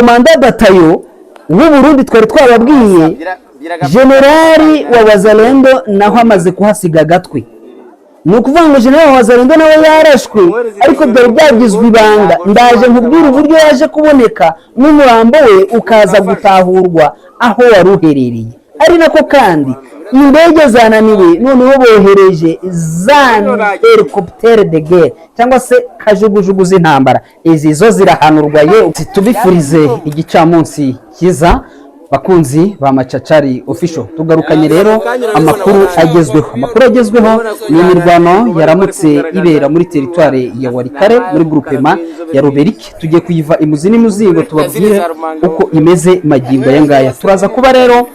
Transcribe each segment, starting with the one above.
komanda batayo w'u Burundi twari twababwiye generali wa Wazalendo naho amaze kuhasiga agatwe. Ni ukuvuga ngo generali wa Wazalendo nawe yarashwe, ariko byari byagizwe ibanga. Ndaje nkubwira uburyo yaje kuboneka n'umurambo we ukaza gutahurwa aho wari uherereye. Ari nako kandi indege zananiwe noneho bohereje za helicopter de guerre cyangwa se kajugujugu z'intambara. Izi zo zirahanurwa ye. Tubifurize igicamunsi cyiza bakunzi ba Machachari Official. Tugarukanye rero amakuru agezweho ni imirwano yaramutse ibera muri territoire ya Warikare muri groupement ya Ruberiki. Tugiye kuyiva imuzi n'umuzingo tubabwire uko imeze magingo yangaya. Turaza kuba rero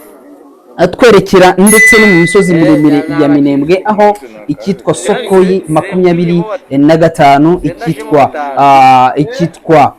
atwerekera ndetse no mu misozi miremire ya Minembwe aho ikitwa Sokoyi 25 ikitwa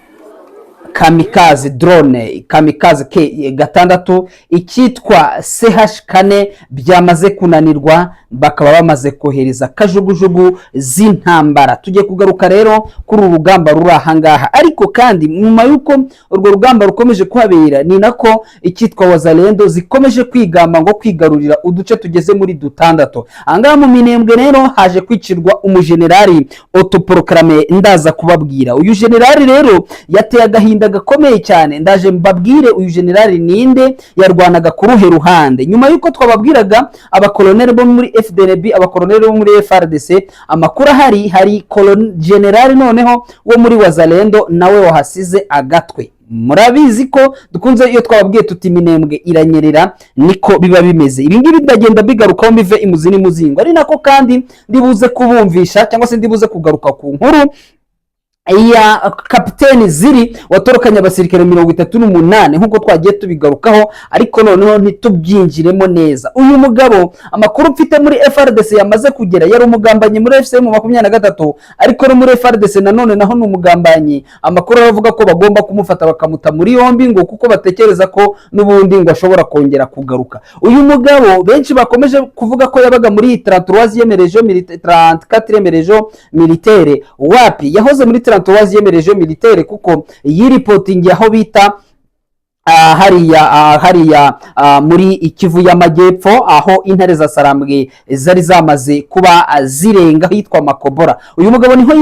Kamikaze drone, Kamikaze K6, ikitwa CH4 byamaze kunanirwa, bakaba bamaze kohereza kajugujugu z'intambara. Tugiye kugaruka rero kuri urugamba ruri ahangaha, ariko kandi nyuma yuko urwo rugamba rukomeje kuhabera ni nako ikitwa Wazalendo zikomeje kwigamba ngo kwigarurira uduce tugeze muri dutandatu. Ahangaha mu Minembwe rero haje kwicirwa umugenerali autoproclamé. Ndaza kubabwira uyu generali rero yateye agahinda gakomeye cyane. Ndaje mbabwire uyu generali ninde, yarwanaga ku ruhe ruhande. Nyuma yuko twababwiraga abakoloneli bo muri FDNB, abakoloneli bo muri FRDC, amakuru hari generali noneho wo muri Wazalendo nawe wahasize agatwe. Murabizi ko dukunze iyo twababwiye tuti Minembwe iranyerera niko biba bimeze. Ibi ngibi ndagenda bigarukaho mbive imuzi n'umuzingo. Ari nako kandi ndibuze kubumvisha cyangwa se ndibuze kugaruka ku nkuru ya kapiteni Ziri watorokanye abasirikare 38 nkuko twagiye tubigarukaho, ariko noneho ntitubyinjiremo neza. Uyu mugabo amakuru mfite muri FRDC yamaze kugera, yari umugambanyi muri FCM 23, ariko no muri FRDC nanone naho ni umugambanyi. Amakuru aravuga ko bagomba kumufata bakamuta muri yombi ngo kuko batekereza ko nubundi ngo ashobora kongera kugaruka. Uyu mugabo benshi bakomeje kuvuga ko yabaga muri 33e region militaire, 34e region militaire. Wapi yahoze muri 33e region militaire kuko yiripoting aho bita hariya muri Ikivu y'Amajyepfo aho intare za Sarambwe zari zamaze kuba zirenga hitwa Makobora. Uyu mugabo niho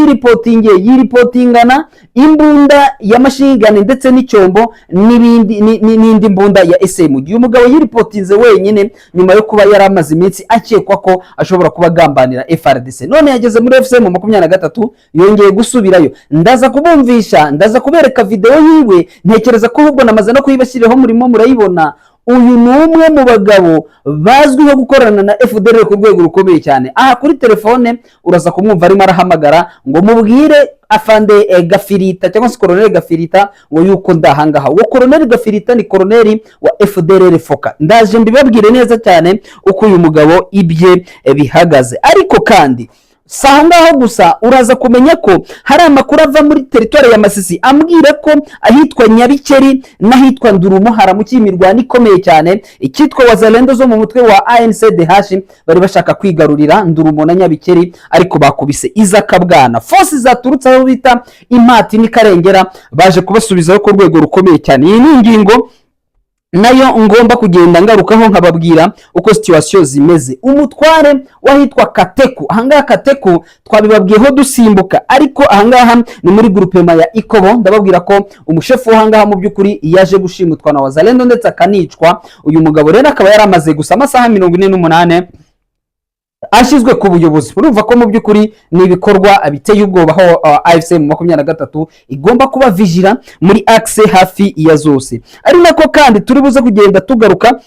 yiripotingana imbunda y'amashigane ndetse n'icyombo n'indi mbunda ya SM. Uyu mugabo yiripotinze wenyine nyuma yo kuba yaramaze iminsi akekwa ko ashobora kuba gambanira FRDC. None yageze muri FCM 23 yongeye gusubirayo. Ndaza kubumvisha, ndaza kubereka video yiwe, ntekereza ko ahubwo namaze no kuyibashyireho murimo murayibona. Uyu ni umwe mu bagabo bazwiho gukorana na FDLR ku rwego rukomeye cyane. Aha kuri telefone uraza kumwumva arimo arahamagara ngo mubwire afande Gafirita cyangwa se Colonel Gafirita ngo yuko ndahangaha. Uwo Colonel Gafirita ni Colonel wa FDLR Foka. Ndaje mbibabwire neza cyane uko uyu mugabo ibye bihagaze. Ariko kandi saho ngaho gusa uraza kumenya ko hari amakuru ava muri territoire ya Masisi ambwira ko ahitwa Nyabikeri n'ahitwa Ndurumo haramukiye imirwano ikomeye cyane. Ikitwa Wazalendo zo mu mutwe wa ANCDH bari bashaka kwigarurira Ndurumo na Nyabikeri, ariko bakubise izakabwana. Force zaturutse aho bita Impati n'Ikarengera baje kubasubizaho ku rwego rukomeye cyane. Iyi ni ingingo nayo ngomba kugenda ngarukaho nkababwira uko situation zimeze. Umutware wahitwa Kateku, ahangaha Kateku twabibabwiyeho dusimbuka, ariko ahangaha ni muri groupement ya Ikobo. Ndababwira ko umushefu ahangaha mu byukuri yaje gushimutwa na Wazalendo ndetse akanicwa. Uyu mugabo rero akaba yaramaze gusa amasaha 48 ashizwe ku buyobozi. Urumva ko mu byukuri ni ibikorwa biteye ubwoba aho AFCM 23 igomba kuba vigila muri axe hafi ya zose. Ari nako kandi turi buze kugenda tugaruka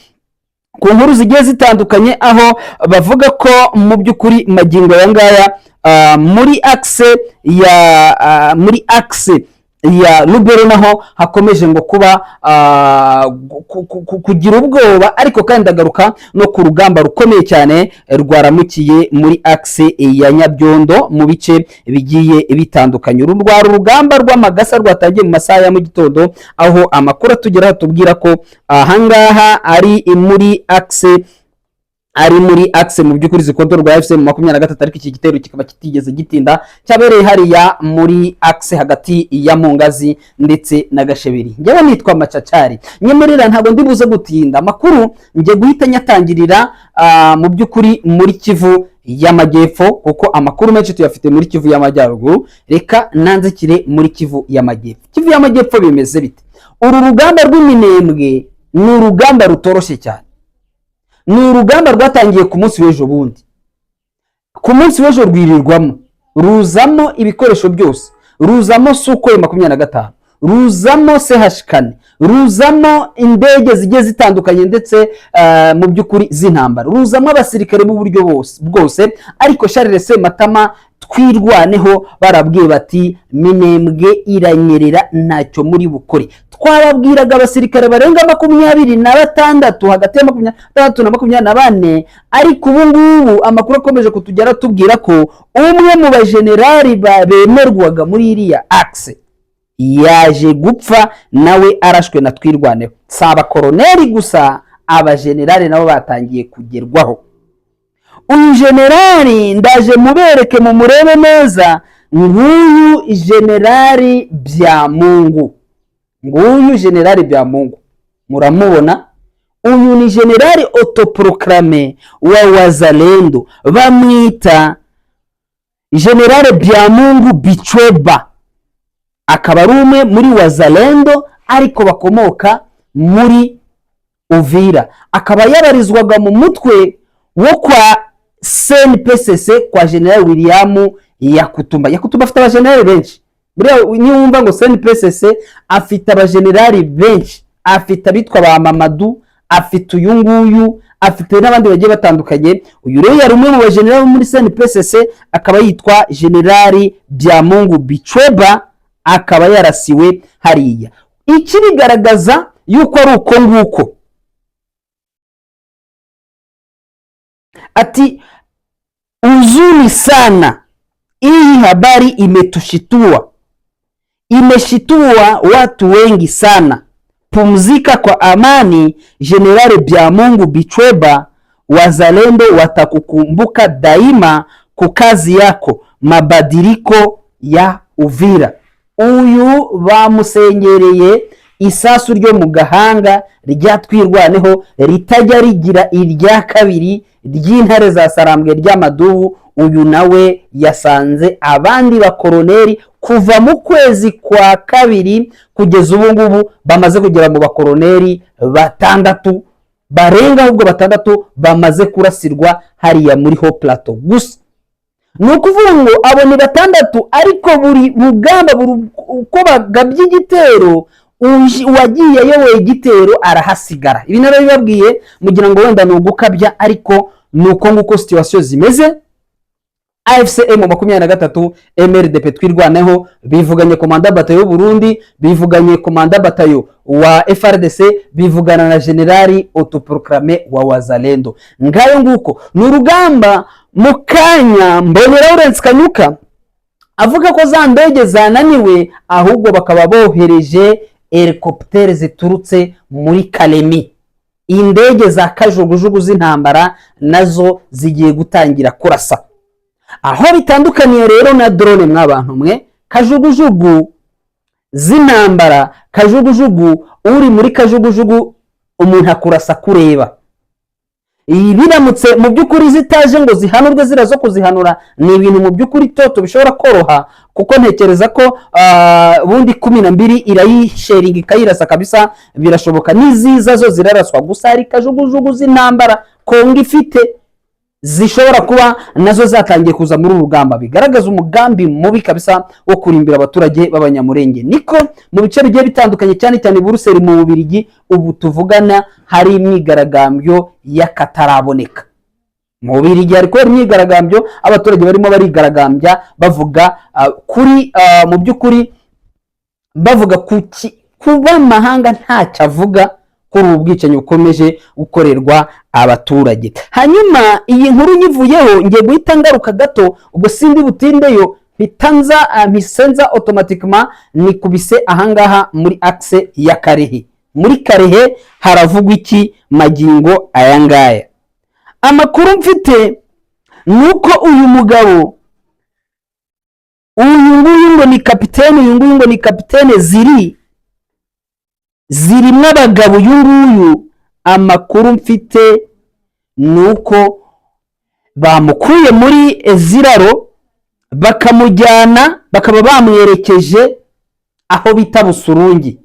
ku nkuru zigiye zitandukanye aho bavuga ko mu byukuri magingo yangaya muri axe ya Lubero naho hakomeje ngo kuba kugira ubwoba, ariko kandi agaruka no ku rugamba rukomeye cyane rwaramukiye muri axe ya Nyabyondo mu bice bigiye bitandukanye. Urugamba rw'amagasa rwatangiye mu masaha ya mu gitondo, aho amakuru tugera tubwira ko ahangaha ari muri axe ari muri axe mu by'ukuri zikontorwa FC mu 23 ariko iki gitero kikaba kitigeze gitinda cyabereye hariya muri axe hagati ya Mungazi ndetse na Gasheberi. Ngewe nitwa Macacari nyemerera ntabwo ndibuze gutinda amakuru ngiye guhita nyatangirira mu by'ukuri muri Kivu y'Amajyepfo kuko amakuru menshi tuyafite muri Kivu y'Amajyaruguru. Reka nanzikire muri Kivu y'Amajyepfo. Kivu y'Amajyepfo bimeze bite? Uru rugamba rw'iminembwe ni urugamba rutoroshye cyane. Ni urugamba rwatangiye ku munsi w'ejo bundi. Ku munsi w'ejo rwirirwamo, ruzamo ibikoresho byose, ruzamo Sukhoi 25, ruzamo CH4, ruzamo indege zigiye zitandukanye ndetse mu by'ukuri z'intambara, ruzamo abasirikare b'uburyo bwose. Ariko Charles Sematama twirwaneho barabwiye bati Minembwe iranyerera ntacyo muri bukore. Twababwiraga abasirikare barenga 26 hagati ya 23 na 24, ariko ubu ngubu amakuru akomeje kutugera tubwira ko umwe mu bajenerali bemerwaga muri iriya axe yaje gupfa nawe arashwe na twirwaneho. Saba koroneri gusa, abajenerali nabo batangiye kugerwaho. Uyu generali ndaje mubereke mu murebe neza, nguyu generali Byamungu. Nguyu generali Byamungu muramubona, uyu ni generali autoproclamé wa Wazalendo, bamwita generali Byamungu Bichweba. Akaba ari umwe muri Wazalendo ariko bakomoka muri Uvira. Akaba yabarizwaga mu mutwe wo kwa CNPSC kwa General William Yakutumba. Yakutumba afite abajenerali benshi. Buriya niwumva ngo CNPSC afite abajenerali benshi, afite abitwa ba Mamadou, afite uyu nguyu, afite n'abandi bagiye batandukanye. Uyu rero yari umwe mu bajenerali muri CNPSC, akaba yitwa Generali Byamungu Bichweba, akaba yarasiwe hariya. Iki bigaragaza yuko ari uko nguko. Ati huzuni sana, hii habari imetushitua, imeshitua watu wengi sana. Pumzika kwa amani, General Byamungu Bichweba. Wazalendo watakukumbuka daima kwa kazi yako, mabadiliko ya Uvira. Uyu bamusengereye isasu ryo mu gahanga rya twirwaneho ritajya rigira irya kabiri ry'intare za Sarambwe ry'Amadubu. Uyu nawe yasanze abandi bakoroneri kuva mu kwezi kwa kabiri kugeza ubu ngubu bamaze kugera mu bakoroneri 6 barenga, ahubwo 6 bamaze kurasirwa hariya muri Haut Plateau. Gusa nukuvuga ngo abo ni 6, ariko buri rugamba uko bagabye igitero uwagiye yowe igitero arahasigara. Ibi nabo bibabwiye mugira ngo wenda ni ugukabya, ariko nuko nguko situation zimeze. AFCM 23 MRDP twirwaneho bivuganye komanda batayo y'u Burundi, bivuganye komanda batayo wa FRDC, bivugana na generali autoproclamé wa Wazalendo. Ngayo nguko ni urugamba. Mukanya mbonera Lawrence Kanyuka avuga ko za ndege zananiwe, ahubwo bakaba bohereje helicopter ziturutse muri Kalemi. Indege za kajugujugu z'intambara nazo zigiye gutangira kurasa. Aho bitandukaniye rero na drone mwabantu mwe, kajugujugu z'intambara, kajugujugu uri muri kajugujugu umuntu akurasa kureba. Biramutse mu by'ukuri zitaje ngo zihanurwe zirazo kuzihanura, ni ibintu mu by'ukuri toto bishobora koroha, kuko ntekereza ko bundi 12 irayisharing ikayirasa kabisa, birashoboka niziza zo ziraraswa. Gusa ari kajugujugu z'intambara Kongo ifite zishobora kuba nazo zatangiye kuza muri urugamba, bigaragaza umugambi mubi kabisa wo kurimbira abaturage b'abanyamurenge. Niko mu bice bigiye bitandukanye cyane cyane Buruseli mu Bubirigi ubu tuvugana hari imyigaragambyo y'akataraboneka. Mu Bubirigi ariko imyigaragambyo abaturage barimo barigaragambya bavuga kuri mu by'ukuri bavuga kuba mahanga ntacyo avuga kuri ubwicanyi bukomeje gukorerwa abaturage. Hanyuma iyi nkuru nyivuyeho ngiye guhita ngaruka gato, ubwo sindi butindeyo, mpisenza automatiquement nikubise ahangaha muri axe ya Karehe. Muri Karehe haravugwa iki magingo ayangaya? amakuru mfite nuko uyu mugabo uyu nguyu ngo ni kapitene, uyu nguyu ngo ni kapitene zirimo abagabo. uyu nguyu amakuru mfite nuko bamukuye muri Ziraro bakamujyana, bakaba bamwerekeje aho bita Busurungi.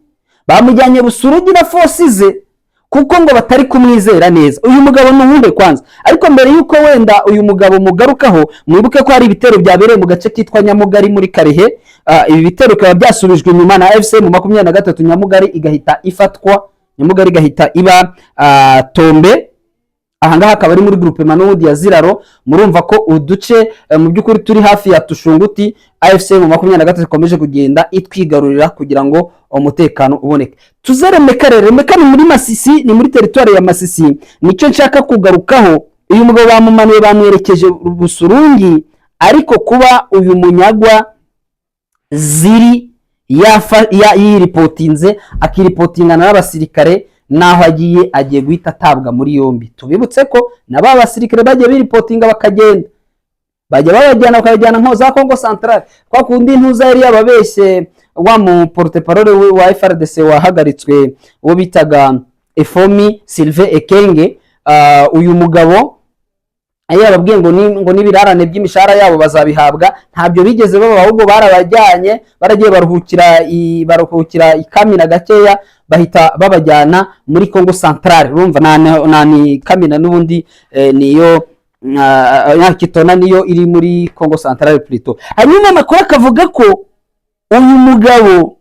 Bamujyanye Busurungi na force ze kuko ngo batari kumwizera neza. Uyu mugabo nuwuhe kwanza? Ariko mbere yuko wenda uyu mugabo mugarukaho, mwibuke ko hari ibitero byabereye mu gace kitwa Nyamugari muri Karehe. Ibi bitero bikaba byasubijwe inyuma na FCM 23 Nyamugari igahita ifatwa, Nyamugari igahita iba Tombe. Ahangaha akaba ari muri groupe Manudi ya Ziraro. Murumva ko uduce mu byukuri turi hafi ya Tushunguti AFCM 23 ikomeje kugenda itwigarurira kugira ngo umutekano uboneke. Tuzere Karere ni muri Masisi, ni muri territoire ya Masisi. Nicyo nshaka kugarukaho. Uyu mugabo bamumanuye bamwerekeje Busurungi, ariko kuba uyu munyagwa ziri yiripotinze akiripotingana n'abasirikare naho agiye guhita atabwa muri yombi. Tubibutse ko naba basirikare bagiye biripotinga bakagenda, bajya bakajyana nko za Congo Central, kwa kundi ntuza yari yababeshye wa mu porte parole wa FRDC wahagaritswe wo bitaga Efomi Sylvain Ekenge. Uyu mugabo yababwiye ngo nibirarane by'imishara yabo bazabihabwa, ntabyo bigeze baba, ahubwo barabajyanye, baragiye baruhukira ikamina gakeya bahita babajyana muri Congo Central. Urumva nani kamina n'ubundi niyo Kitona niyo iri muri Congo Central plutôt. Hanyuma amakuru akavuga ko uyu mugabo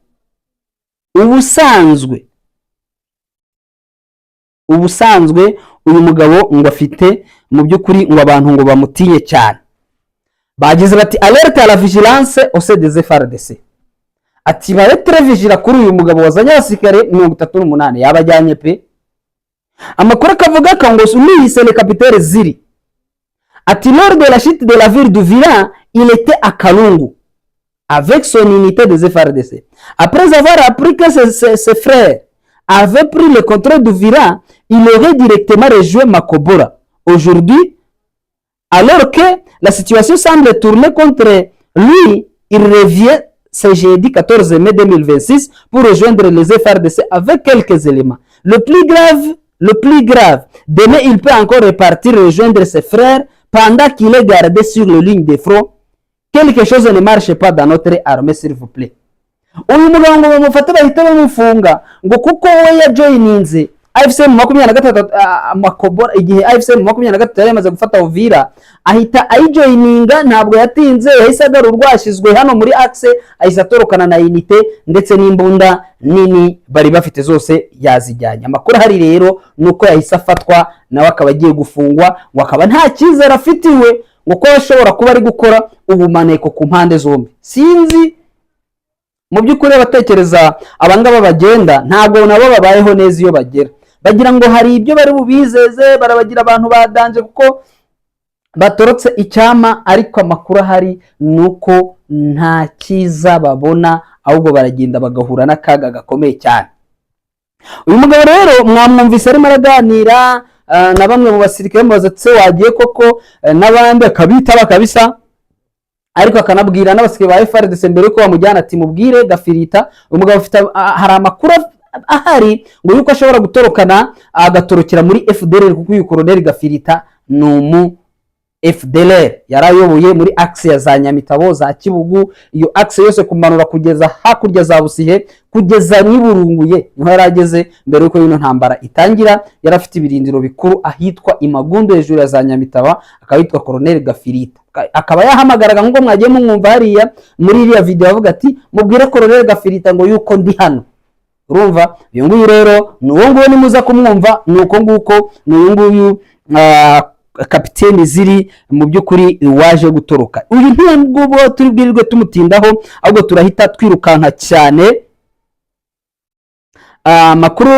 ubusanzwe uyu mugabo ngo afite mu byukuri ngo abantu ngo bamutinye cyane. Bagize bati alerte à la vigilance au sein des FARDC. Ati bare television kuri uyu mugabo wazanye abasirikare 38 yabajyanye pe. Amakuru akavuga ko ngo unihise le capitaine Ziri. Ati lors de la chute de la ville d'Uvira, il était à Kalungu avec son unité des FARDC. Après avoir appris que ses frères avaient pris le contrôle d'Uvira, il aurait directement rejoint Makobora. Aujourd'hui, alors que la situation semble tourner contre lui, il revient ce jeudi 14 mai 2026 pour rejoindre les FARDC avec quelques éléments. Le plus grave, demain il peut encore repartir rejoindre ses frères pendant qu'il est gardé sur les lignes de front. Quelque chose ne marche pas dans notre armée, s'il vous plaît. Uyu mugabo ngo bamufata bahita bamufunga ngo kuko we yajoininze AFCM 23 Makobora. Igihe AFCM 23 yamaze gufata Uvira ahita ayijoininga, ntabwo yatinze, yahise agarurwa, ashyizwe hano muri axe, ahise atorokana na unité ndetse n'imbunda nini bari bafite zose yazijyanye. Amakuru hari rero nuko yahise afatwa nawe akaba agiye gufungwa, ngo akaba nta cyizere afitiwe ngo ko ashobora kuba ari gukora ubumaneko ku mpande zombi. Sinzi mu byukuri abatekereza abangaba bagenda ntabwo nabo babayeho neza iyo bagera, bagira ngo hari ibyo bari bubizeze, barabagira abantu badanje kuko batorotse icyama, ariko amakuru ahari nuko nta cyiza babona, ahubwo baragenda bagahura n'akaga gakomeye cyane. Uyu mugabo rero mwamwumvise arimo araganira na bamwe mu basirikare bazatse wagiye koko n'abandi akabita bakabisa, ariko akanabwira n'abasirikare ba FARDC mbere ko bamujyana ati mubwire Gafirita. Uyu mugabo afite hari amakuru ahari ngo yuko ashobora gutorokana agatorokera muri FDLR, kuko uyu Colonel Gafirita ni umu FDLR yarayoboye muri axe ya za Nyamitabo, za Kibugu, iyo axe yose kumanura kugeza hakurya za Busihe kugeza niburunguye niho yarageze mbere yuko ino ntambara itangira. Yarafite ibirindiro bikuru ahitwa Imagundo hejuru ya za Nyamitaba, akabitwa Colonel Gafirita. Akaba yahamagaraga ngo mwagiye mumwumva hariya muri iriya video avuga ati mubwire Colonel Gafirita ngo yuko ndi hano. Urumva uyu nguyu rero nuwo nguwo nimuza kumwumva, nuko nguko n'uyu nguyu kapiteni Ziri mu byukuri waje gutoroka. Uyu ntiyangubwo turi bwirirwe tumutindaho, ahubwo turahita twirukanka cyane. Makuru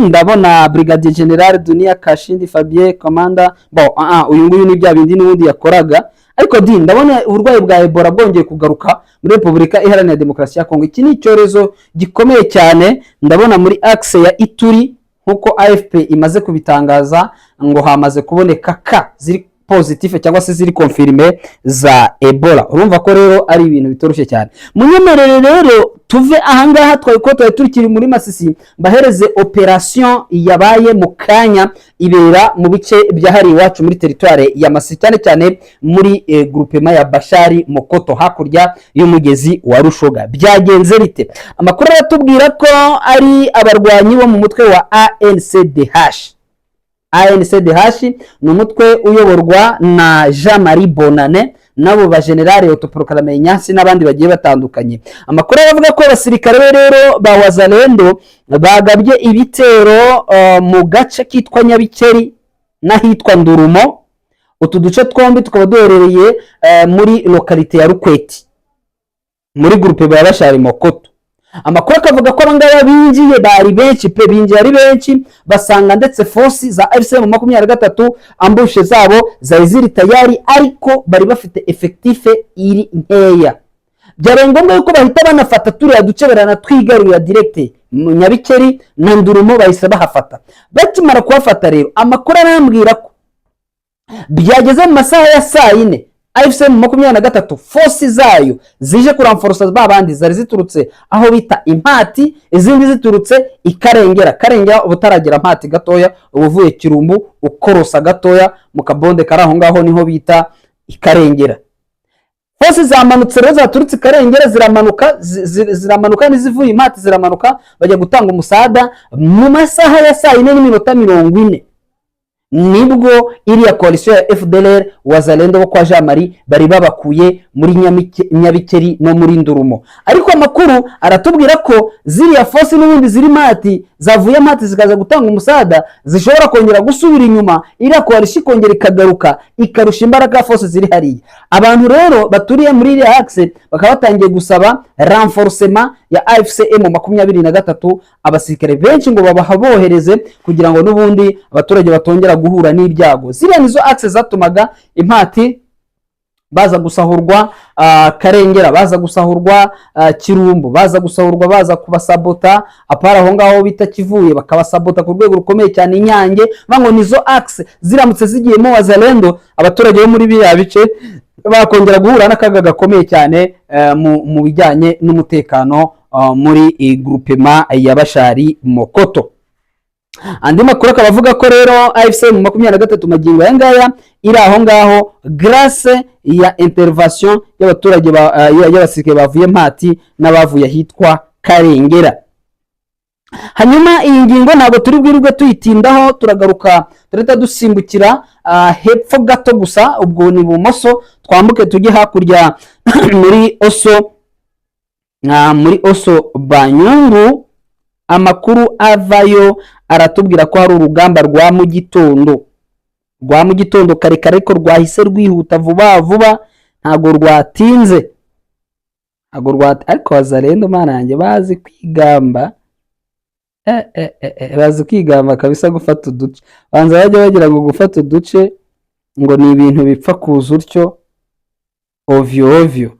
ndabona Brigadier General Dunia Kashindi Fabien Commander uyu nguyu ni bya bindi n'ubundi yakoraga, ariko ndabona uburwayi bwa Ebola bwongeye kugaruka muri Repubulika Iharanira Demokarasi ya Kongo. Iki ni icyorezo gikomeye cyane, ndabona muri axe ya Ituri nkuko AFP imaze kubitangaza ngo hamaze kuboneka ka ziri positive cyangwa se ziri confirme za Ebola. Urumva ko rero ari ibintu bitoroshye cyane. Munyemerere rero tuve ahangaha twari turikiri muri Masisi bahereze operation yabaye mu kanya ibera mu bice byahari iwacu muri territoire ya Masisi, cyane cyane muri groupement ya Bashari Mokoto hakurya y'umugezi wa Rushoga. Byagenze bite? Amakuru aratubwira ko ari abarwanyi bo mu mutwe wa ANCDH. ANCDH ni umutwe uyoborwa na Jean Marie Bonane nabo ba General Autoproclamé Nyansi n'abandi bagiye batandukanye. Amakuru avuga ko abasirikare rero ba Wazalendo bagabye ibitero mu gace kitwa Nyabikeri n'ahitwa Ndurumo. Utu duce twombi tukaba duherereye muri localité ya Rukweti muri groupe ya Bashari Mokoto. Amakuru akavuga ko abangaba binjiye bari benshi pe, binjiye ari benshi basanga ndetse force za FCM 23 ambushe zabo zari ziri tayari, ariko bari bafite effectif iri nkeya. Byari ngombwa yuko bahita banafata turiya duce baranatwigarurira direct mu Nyabikeri na Ndurumo bahise bahafata. Bakimara kuhafata rero amakuru arambwira ko byageze mu masaha ya saa 4 AFCM 23 force zayo zije kuramforsa babandi zari ziturutse aho bita Impati, izindi ziturutse Karengera ubutaragira Mpati gatoya ubuvuye Kirumbu ukorosa gatoya mu kabonde karaho ngaho niho bita Karengera. Force zamanutse rero zaturutse Karengera ziramanuka nizivuye Impati ziramanuka bajya gutanga umusada mu masaha ya saa 4:40 nibwo iriya coalition ya FDLR Wazalendo bo kwa Jean Marie bari babakuye muri Nyabikeri no muri Ndurumo. Ariko amakuru aratubwira ko ziriya force n'ubundi ziri Mati zavuye Mati zikaza gutanga umusada zishobora kongera gusubira inyuma, iriya coalition kongera ikagaruka ikarusha imbaraga force ziri hariya. Abantu rero baturiye muri iriya axe bakaba batangiye gusaba renforcement ya AFCM 23 abasirikare benshi ngo babahabohereze kugira ngo n'ubundi abaturage batongera guhura n'ibyago. Ziriya nizo axe zatumaga Impati baza gusahurwa, Karengera baza gusahurwa, Kirumbu baza gusahurwa, baza kubasabota apara aho ngaho bita Kivuye bakabasabota ku rwego rukomeye cyane Inyange. Bango nizo axe ziramutse zigiyemo Wazalendo abaturage bo muri biriya bice bakongera guhura n'akaga gakomeye cyane mu bijyanye n'umutekano muri groupement ya Bashari Mokoto. Andi makuru akabavuga ko rero AFCM 23 magingo yangaya iri aho ngaho grâce ya intervention y'abaturage y'abasirikare bavuye Mpati n'abavuye hitwa Karengera. Hanyuma iyi ngingo ntabwo turi bwirirwe tuyitindaho, turagaruka tureta dusimbukira hepfo gato gusa, ubwo ni bumoso twambuke tujye hakurya muri Oso Banyungu. Amakuru avayo aratubwira ko hari urugamba rwa mu gitondo kare ko rwahise rwihuta vuba ntago rwatinze, ariko Wazalendo mana yanjye bazi kwigamba bazi kwigamba kabisa gufata uduce. Banza bajya bagira ngo gufata uduce ngo ni ibintu bipfa kuza utyo ovyo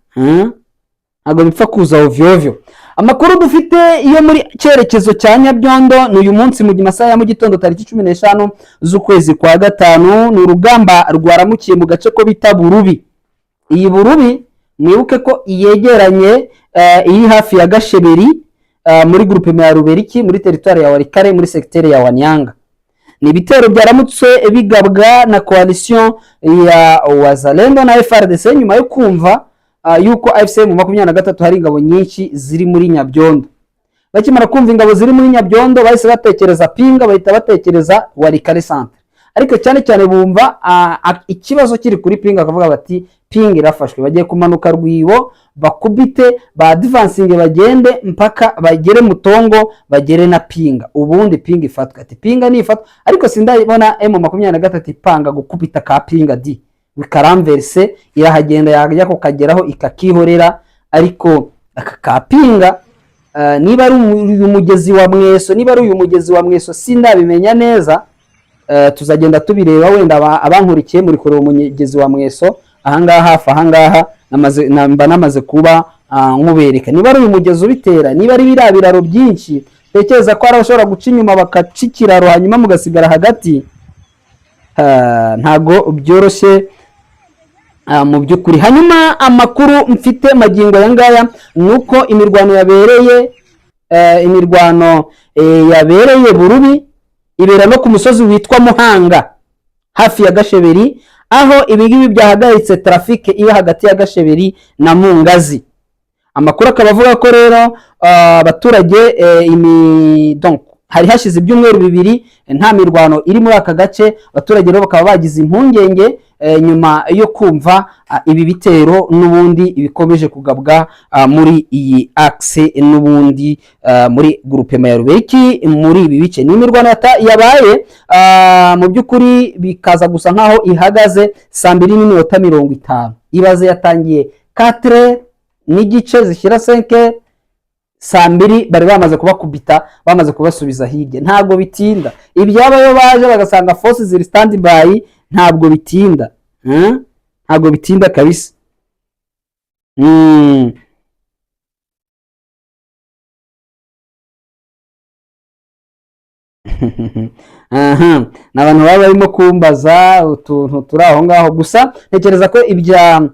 ntago bipfa kuza ovyo. Amakuru dufite iyo muri cyerekezo cya Nyabyondo ni uyu munsi mu masaha ya mu gitondo tariki 15 z'ukwezi kwa gatanu, ni urugamba rwaramukiye mu gace ko bita Burubi. Iyi Burubi mwibuke ko iyegeranye iri hafi ya Gasheberi muri groupement ya Ruberiki muri territoire ya Warikare muri secteur ya Wanyanga. Ni ibitero byaramutse bigabwa na coalition ya Wazalendo na FRDC nyuma yo kumva yuko AFCM 23 hari ingabo nyinshi ziri muri Nyabyondo. Bakimara kumva ingabo ziri muri Nyabyondo bahise batekereza Pinga, bahita batekereza Warikare centre. Ariko cyane cyane bumva ikibazo kiri kuri Pinga, akavuga bati Pinga irafashwe, bagiye kumanuka Rwibo bakubite ba advancing bagende mpaka bagere Mutongo bagere na Pinga, ubundi Pinga ifatwa. Ati Pinga ni ifatwa, ariko sindabona M23 ipanga gukubita ka Pinga di bikaramverse irahagenda yajya ko kageraho ikakihorera. Ariko aka Pinga niba ari uyu mugezi wa Mweso sindabimenya neza, tuzagenda tubireba wenda abankurikiye muri kure umugezi wa Mweso ahangaha hafi ahangaha namaze kuba nkubereka niba ari uyu mugezi ubitera, niba ari birabiraro byinshi tekereza ko hari abashobora guca inyuma bakaca ikiraro hanyuma mugasigara hagati. Ntago byoroshye mu by'ukuri. Hanyuma amakuru mfite magingo aya ngaya nuko imirwano yabereye Burubi ibera no ku musozi witwa Muhanga hafi ya Gasheberi, aho ibingibi byahagaritse trafike iba hagati ya Gasheberi na Mungazi. Amakuru akaba avuga ko rero abaturage donc hari hashize ibyumweru bibiri nta mirwano iri muri aka gace. Abaturage rero bakaba bagize impungenge nyuma yo kumva ibi bitero n'ubundi bikomeje kugabwa muri iyi axe n'ubundi muri groupement ya Rubeki muri ibi bice. Ni imirwano yabaye mu by'ukuri bikaza gusa nkaho ihagaze 2:50. Ibaze yatangiye 4 n'igice zishyira 5, 2 bari bamaze kubakubita, bamaze kubasubiza hirya. Ntabwo bitinda ibyabayo, baje bagasanga force ziri stand by, ntabwo bitinda. Ntabwo bitinda kabisa. N'abantu baba barimo kumbaza utuntu turi aho ngaho, gusa ntekereza ko ibya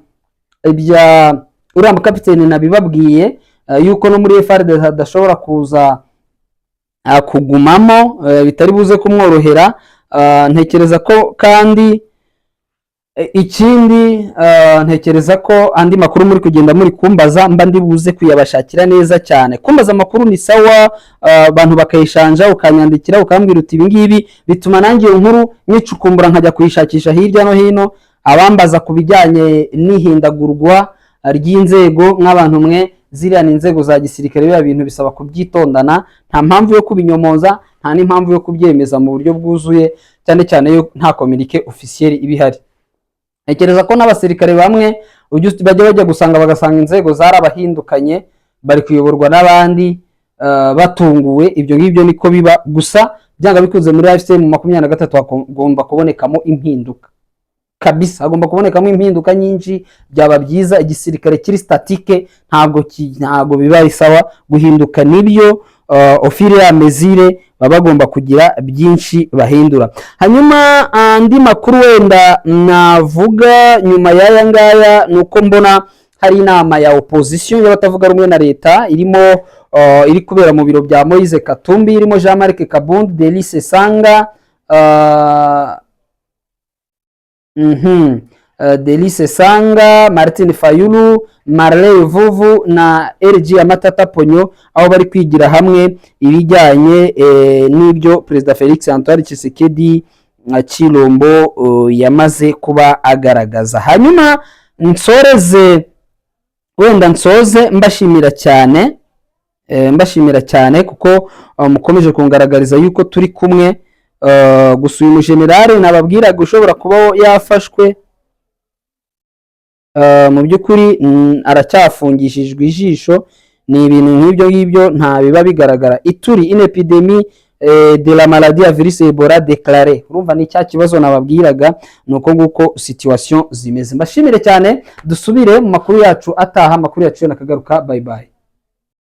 uriya mukapiteni nabibabwiye yuko no muri FARDC hadashobora kuza kugumamo, bitari buze kumworohera. Ntekereza ko kandi ikindi ntekereza ko andi makuru muri kugenda muri kumbaza mba ndi buze kuyabashakira neza cyane. Kumbaza amakuru ni sawa, abantu bakayishanja ukanyandikira ukambwira uti ibingibi bituma nangiye inkuru nyicukumbura nkajya kuyishakisha hirya no hino. Abambaza kubijyanye n'ihindagurwa ry'inzego nk'abantu mwe, ziriya ni inzego za gisirikare, biba bintu bisaba kubyitondana, nta mpamvu yo kubinyomoza, nta n'impamvu yo kubyemeza mu buryo bwuzuye, cyane cyane yo nta communique officiel ibihari. Ntekereza ko n'abasirikare bamwe bajya gusanga bagasanga inzego zarabahindukanye, bari kuyoborwa n'abandi batunguwe. Ibyo ngibyo niko biba, gusa byanga bikuze muri AFC mu 23 hagomba kubonekamo impinduka kabisa, hagomba kubonekamo impinduka nyinshi. Byaba byiza igisirikare kiri statike, ntabwo biba isawa guhinduka. Nibyo ofire ya mezire baba bagomba kugira byinshi bahindura. Hanyuma andi makuru wenda navuga nyuma y'aya ngaya nuko mbona hari inama ya opposition y'abatavuga rumwe na leta iri kubera mu biro bya Moise Katumbi, irimo Jean-Marc Kabund, Delice Sanga, Delice Sanga, Martin Fayulu, Marley Vuvu na RG Amatata Ponyo, aho bari kwigira hamwe ibijyanye n'ibyo Perezida Felix Antoine Tshisekedi Chilombo yamaze kuba agaragaza. Hanyuma nsoze mbashimira cyane kuko mukomeje kungaragariza yuko turi kumwe. Gusa uyu generale nababwiraga ushobora kuba yafashwe, mu by'ukuri aracyafungishijwe ijisho. Ni ibintu nk'ibyo ngibyo nta biba bigaragara. Ituri une epidemie de la maladie à virus Ebola déclarée. Urumva ni cya kibazo nababwiraga, nuko nguko situation zimeze. Mbashimire cyane, dusubire mu makuru yacu ataha. Amakuru yacu nakagaruka. Bye bye.